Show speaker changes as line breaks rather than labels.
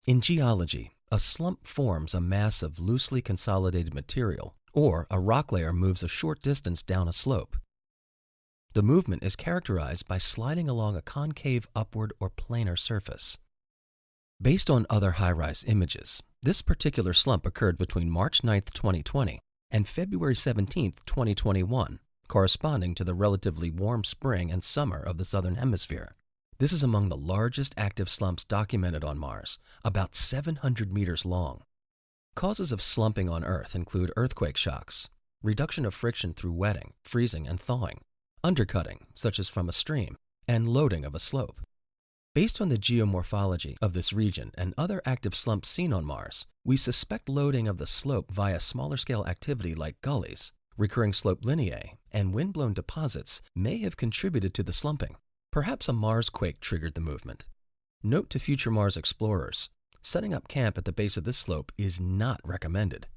In geology, a slump forms a mass of loosely consolidated material, or a rock layer moves a short distance down a slope. The movement is characterized by sliding along a concave upward or planar surface. Based on other high-rise images, this particular slump occurred between March 9, 2020 and February 17, 2021, corresponding to the relatively warm spring and summer of the southern hemisphere. This is among the largest active slumps documented on Mars, about 700 meters long. Causes of slumping on Earth include earthquake shocks, reduction of friction through wetting, freezing, and thawing, undercutting, such as from a stream, and loading of a slope. Based on the geomorphology of this region and other active slumps seen on Mars, we suspect loading of the slope via smaller-scale activity like gullies, recurring slope lineae, and wind-blown deposits may have contributed to the slumping. Perhaps a Mars quake triggered the movement. Note to future Mars explorers, setting up camp at the base of this slope is not recommended.